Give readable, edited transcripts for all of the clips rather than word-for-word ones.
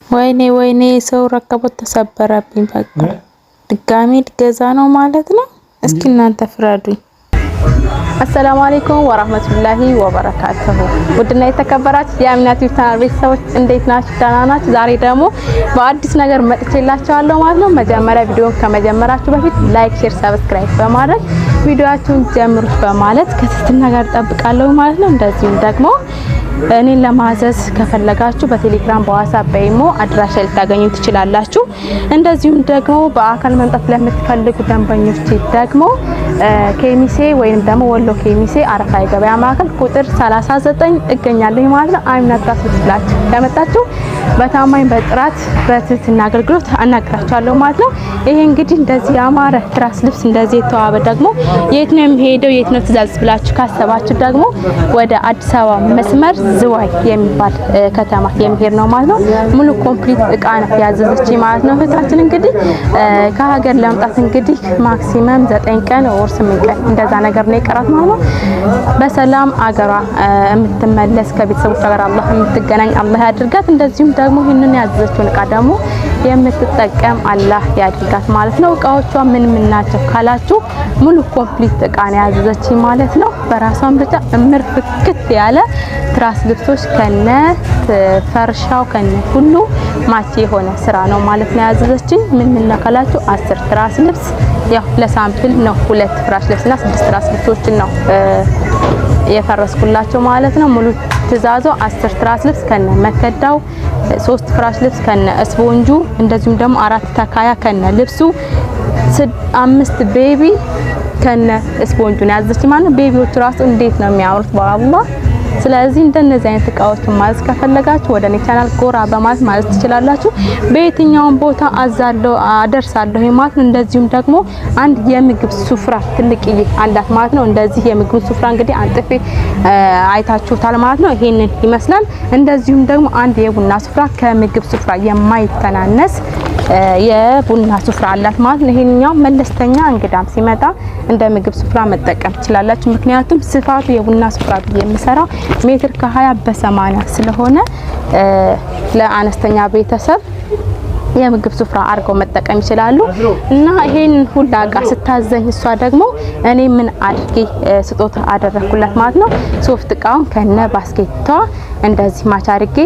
ወይኔ ሰው ረከቦት ተሰበረብኝ። በቃ ድጋሚ ልገዛ ነው ማለት ነው። እስኪ እናንተ ፍረዱኝ። አሰላሙ አለይኩም ወራህመቱላሂ ወበረካቱሁ። ውድና የተከበራችሁ የአሚናት ዩቲዩብ ቤተሰቦች እንዴት ናችሁ? ደህና ናችሁ? ዛሬ ደግሞ በአዲስ ነገር መጥቼላችኋለሁ ማለት ነው። መጀመሪያ ቪዲዮን ከመጀመራችሁ በፊት ላይክ፣ ሼር፣ ሰብስክራይብ በማድረግ ቪዲዮአችሁን ጀምሩት በማለት ከትህትና ጋር ጠብቃለሁ ማለት ነው። እንደዚሁም ደግሞ እኔን ለማዘዝ ከፈለጋችሁ በቴሌግራም በዋትስአፕ በኢሞ አድራሻ ልታገኙ ትችላላችሁ። እንደዚሁም ደግሞ በአካል መምጣት ለምትፈልጉ ደንበኞች ደግሞ ኬሚሴ ወይንም ደግሞ ወሎ ኬሚሴ አረፋ የገበያ ማዕከል ቁጥር 39 እገኛለሁ ማለት ነው። አሚናት ትራስ ልብስ ብላችሁ ከመጣችሁ በታማኝ በጥራት በትህትና አገልግሎት አናግራችኋለሁ ማለት ነው። ይሄ እንግዲህ እንደዚህ ያማረ ትራስ ልብስ እንደዚህ የተዋበ ደግሞ የት ነው የሚሄደው የት ነው ትእዛዝ ብላችሁ ካሰባችሁ ደግሞ ወደ አዲስ አበባ መስመር ዝዋይ የሚባል ከተማ የሚሄድ ነው ማለት ነው። ሙሉ ኮምፕሊት እቃ ነው ያዘዘች ማለት ነው። እህታችን እንግዲህ ከሀገር ለማምጣት እንግዲህ ማክሲመም 9 ቀን ወር 8 ቀን እንደዛ ነገር ነው የቀራት ማለት ነው። በሰላም አገሯ የምትመለስ ከቤተሰቦቿ ጋር አላህ የምትገናኝ አላህ ያድርጋት። እንደዚሁም ደግሞ ይሄንን ያዘዘችውን እቃ ደግሞ የምትጠቀም አላህ ያድርጋት ማለት ነው። እቃዎቿ ምን ናቸው ካላችሁ ሙሉ ኮምፕሊት እቃ ነው ያዘዘች ማለት ነው። በራሷ ምርጫ እምር ፍክት ያለ ትራስ ልብሶች ከነ ፈርሻው ከነ ሁሉ ማቼ የሆነ ስራ ነው ማለት ነው ያዘዘችኝ። ምን ካላችሁ 10 ትራስ ልብስ ያው ለሳምፕል ነው 2 ፍራሽ ልብስና 6 ትራስ ልብሶችን ነው የፈረስኩላቸው ማለት ነው። ሙሉ ትእዛዙ 10 ትራስ ልብስ ከነ መከዳው፣ 3 ፍራሽ ልብስ ከነ እስፖንጁ፣ እንደዚሁም ደግሞ 4 ተካያ ከነ ልብሱ፣ 5 ቤቢ ከነ እስፖንጁ ነው ያዘዘችኝ ማለት ነው። ቤቢዎቹ ራሱ እንዴት ነው የሚያምሩት በአላህ። ስለዚህ እንደነዚህ አይነት እቃዎችን ማዘዝ ከፈለጋችሁ ወደ እኔ ቻናል ጎራ በማለት ማዘዝ ትችላላችሁ። በየትኛውም ቦታ አዛለሁ አደርሳለሁ ማለት ነው። እንደዚሁም ደግሞ አንድ የምግብ ሱፍራ ትልቅዬ አላት ማለት ነው። እንደዚህ የምግብ ሱፍራ እንግዲህ አንጥፌ አይታችሁታል ማለት ነው። ይሄንን ይመስላል። እንደዚሁም ደግሞ አንድ የቡና ሱፍራ ከምግብ ሱፍራ የማይተናነስ የቡና ሱፍራ አላት ማለት ነው። ይሄንኛው መለስተኛ እንግዳም ሲመጣ እንደ ምግብ ሱፍራ መጠቀም ትችላላችሁ። ምክንያቱም ስፋቱ የቡና ሱፍራ የምሰራው ሜትር ከ20 በ80 ስለሆነ ለአነስተኛ ቤተሰብ የምግብ ሱፍራ አርገው መጠቀም ይችላሉ። እና ይሄን ሁላ እቃ ስታዘኝ እሷ ደግሞ እኔ ምን አድርጌ ስጦታ አደረኩላት ማለት ነው። ሶፍት እቃውን ከነ ባስኬቷ እንደዚህ ማች አድርጌ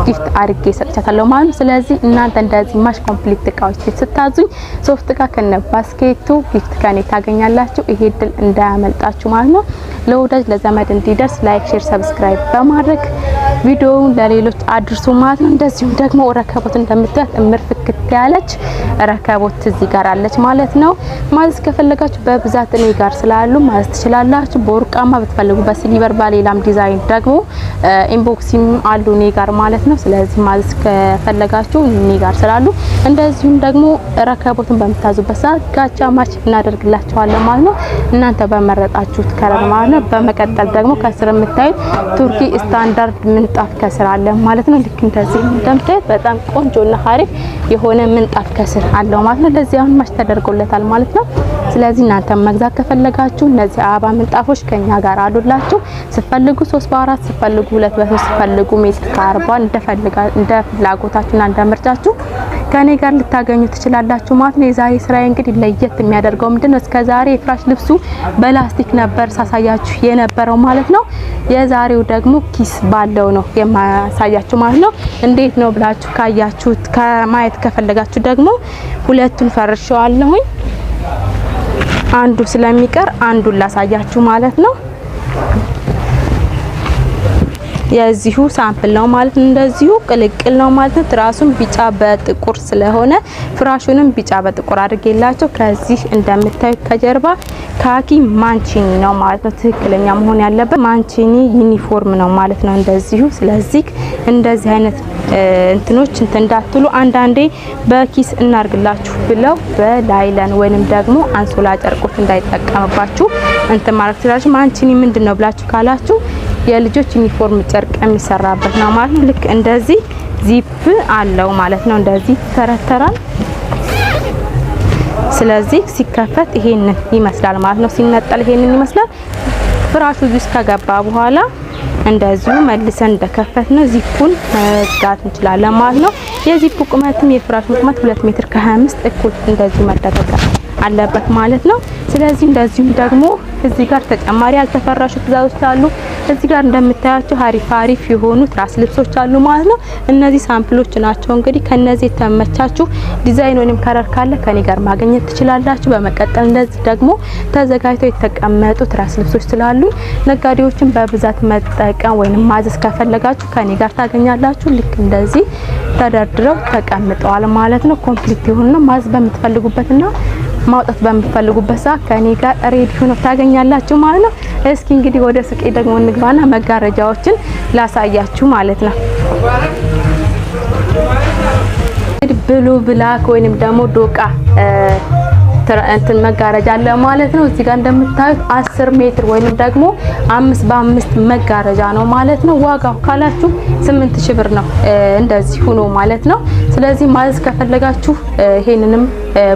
ጊፍት አድርጌ ሰጥቻታለሁ ማለት ነው። ስለዚህ እናንተ እንደዚህ ማች ኮምፕሊት እቃዎች ስታዙኝ ሶፍት እቃ ከነ ባስኬቱ ጊፍት ከኔ ታገኛላችሁ። ይሄ ድል እንዳያመልጣችሁ ማለት ነው። ለወዳጅ ለዘመድ እንዲደርስ ላይክ፣ ሼር፣ ሰብስክራይብ በማድረግ ቪዲዮውን ለሌሎች አድርሱ ማለት ነው። እንደዚሁም ደግሞ ረከቦት እንደምታዩት እምር ፍክት ያለች ረከቦት እዚህ ጋር አለች ማለት ነው። ማዘዝ ከፈለጋችሁ በብዛት እኔ ጋር ስላሉ ማዘዝ ትችላላችሁ። በወርቃማ ብትፈልጉ በሲልቨር ባሌላም ዲዛይን ደግሞ ኢንቦክሲም አሉ እኔ ጋር ማለት ነው። ስለዚህ ማዘዝ ከፈለጋችሁ እኔ ጋር ስላሉ እንደዚሁም ደግሞ ረከቦትን በመታዙበት ሰዓት ጋቻ ማች እናደርግላችኋለን ማለት ነው። እናንተ በመረጣችሁት ከለር ማለት ነው። በመቀጠል ደግሞ ከስር የምታዩት ቱርኪ ስታንዳርድ ምንጣፍ ከስር አለ ማለት ነው። ልክ እንደዚህ እንደምታዩት በጣም ቆንጆና አሪፍ የሆነ ምንጣፍ ከስር አለው ማለት ነው። ለዚህ አሁን ማች ተደርጎለታል ማለት ነው። ስለዚህ እናንተ መግዛት ከፈለጋችሁ እነዚህ አበባ ምንጣፎች ከኛ ጋር አሉላችሁ። ስፈልጉ 3 በ4 ስፈልጉ 2 በ3 ስፈልጉ ሜትር ከ40 እንደ ፍላጎታችሁና እንደ ምርጫችሁ ከኔ ጋር ልታገኙ ትችላላችሁ ማለት ነው። የዛሬ ስራዬ እንግዲህ ለየት የሚያደርገው ምንድነው? እስከዛሬ ፍራሽ ልብሱ በላስቲክ ነበር ሳሳያችሁ የነበረው ማለት ነው። የዛሬው ደግሞ ኪስ ባለው ነው የማሳያችሁ ማለት ነው። እንዴት ነው ብላችሁ ካያችሁት ከማየት ከፈለጋችሁ ደግሞ ሁለቱን ፈርሼዋለሁኝ። አንዱ ስለሚቀር አንዱን ላሳያችሁ ማለት ነው። የዚሁ ሳምፕል ነው ማለት ነው። እንደዚሁ ቅልቅል ነው ማለት ነው። ትራሱን ቢጫ በጥቁር ስለሆነ ፍራሹንም ቢጫ በጥቁር አድርጌላችሁ ከዚህ እንደምታዩት ከጀርባ ካኪ ማንቺኒ ነው ማለት ነው። ትክክለኛ መሆን ያለበት ማንቺኒ ዩኒፎርም ነው ማለት ነው። እንደዚሁ ስለዚህ እንደዚህ አይነት እንትኖች እንዳትሉ አንዳንዴ በኪስ እናርግላችሁ ብለው በላይለን ወይንም ደግሞ አንሶላ ጨርቆች እንዳይጠቀምባችሁ እንትን ማለት ትችላላችሁ። ማንቺኒ ምንድነው ብላችሁ ካላችሁ የልጆች ዩኒፎርም ጨርቅ የሚሰራበት ነው ማለት ነው። ልክ እንደዚህ ዚፕ አለው ማለት ነው። እንደዚህ ተረተራል። ስለዚህ ሲከፈት ይሄንን ይመስላል ማለት ነው። ሲነጠል ይሄንን ይመስላል። ፍራሹ ውስጥ ከገባ በኋላ እንደዚሁ መልሰን እንደከፈትነው ዚፑን መዝጋት እንችላለን ማለት ነው። የዚፑ ቁመትም የፍራሹ ቁመት 2 ሜትር ከ25 እኩል እንደዚሁ መደረግ አለበት ማለት ነው። ስለዚህ እንደዚሁም ደግሞ እዚህ ጋር ተጨማሪ ያልተፈራሹ ትዕዛዞች አሉ። እዚህ ጋር እንደምታያቸው አሪፍ የሆኑ ትራስ ልብሶች አሉ ማለት ነው። እነዚህ ሳምፕሎች ናቸው። እንግዲህ ከነዚህ የተመቻችሁ ዲዛይን ወይንም ከለር ካለ ከኔ ጋር ማግኘት ትችላላችሁ። በመቀጠል እንደዚህ ደግሞ ተዘጋጅተው የተቀመጡ ትራስ ልብሶች ስላሉ ነጋዴዎችን በብዛት መጠቀም ወይንም ማዘዝ ከፈለጋችሁ ከኔ ጋር ታገኛላችሁ። ልክ እንደዚህ ተደርድረው ተቀምጠዋል ማለት ነው። ኮምፕሊት የሆኑ ማዘዝ በምትፈልጉበትና ማውጣት በምትፈልጉበት ሰዓት ከኔ ጋር ሬዲ ሆኖ ታገኛላችሁ ማለት ነው። እስኪ እንግዲህ ወደ ሱቄ ደግሞ እንግባና መጋረጃዎችን ላሳያችሁ ማለት ነው። እንግዲህ ብሉ ብላክ ወይንም ደግሞ ዶቃ እንትን መጋረጃ አለ ማለት ነው። እዚህ ጋር እንደምታዩት 10 ሜትር ወይንም ደግሞ 5 በ5 መጋረጃ ነው ማለት ነው። ዋጋው ካላችሁ 8000 ብር ነው እንደዚህ ሆኖ ማለት ነው። ስለዚህ ማዘዝ ከፈለጋችሁ ይሄንንም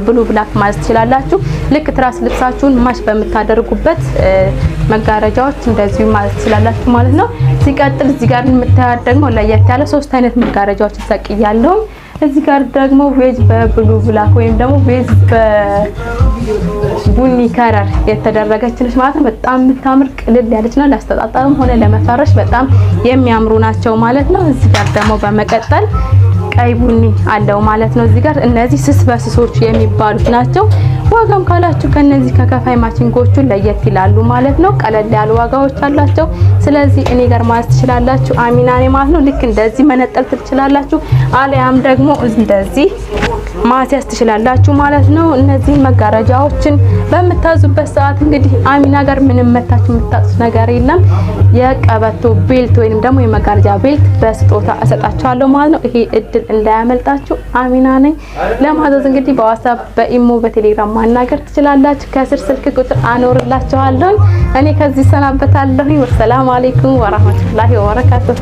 ብሉ ብላክ ማዘዝ ትችላላችሁ። ልክ ትራስ ልብሳችሁን ማሽ በምታደርጉበት መጋረጃዎች እንደዚሁ ማዘዝ ትችላላችሁ ማለት ነው። ሲቀጥል እዚህ ጋር የምታዩት ደግሞ ለየት ያለ 3 አይነት መጋረጃዎች ተሰቅያለሁ። እዚህ ጋር ደግሞ ቬጅ በብሉ ብላክ ወይም ደግሞ ቬጅ በቡኒ ከለር የተደረገች ነች ማለት ነው። በጣም የምታምር ቅልል ያለች ነው። ለአስተጣጣም ሆነ ለመፈረሽ በጣም የሚያምሩ ናቸው ማለት ነው። እዚህ ጋር ደግሞ በመቀጠል ቀይ ቡኒ አለው ማለት ነው። እዚህ ጋር እነዚህ ስስ በስሶች የሚባሉት ናቸው። ዋጋም ካላችሁ ከነዚህ ከከፋይ ማቺንጎቹ ለየት ይላሉ ማለት ነው። ቀለል ያሉ ዋጋዎች አላቸው። ስለዚህ እኔ ጋር ማዘዝ ትችላላችሁ። አሚና ነኝ ማለት ነው። ልክ እንደዚህ መነጠል ትችላላችሁ፣ አለያም ደግሞ እንደዚህ ማስያዝ ትችላላችሁ ማለት ነው። እነዚህ መጋረጃዎችን በምታዙበት ሰዓት እንግዲህ አሚና ጋር ምንም መታችሁ የምታጡት ነገር የለም። የቀበቶ ቤልት ወይንም ደግሞ የመጋረጃ ቤልት በስጦታ እሰጣችኋለሁ ማለት ነው። ይሄ እድል እንዳያመልጣችሁ። አሚና ነኝ። ለማዘዝ እንግዲህ በዋትስአፕ በኢሞ በቴሌግራም ማናገር ትችላላችሁ። ከስር ስልክ ቁጥር አኖርላችኋለሁ። እኔ ከዚህ ሰናበታለሁ። ወሰላሙ አለይኩም ወራህመቱላሂ ወበረካቱሁ።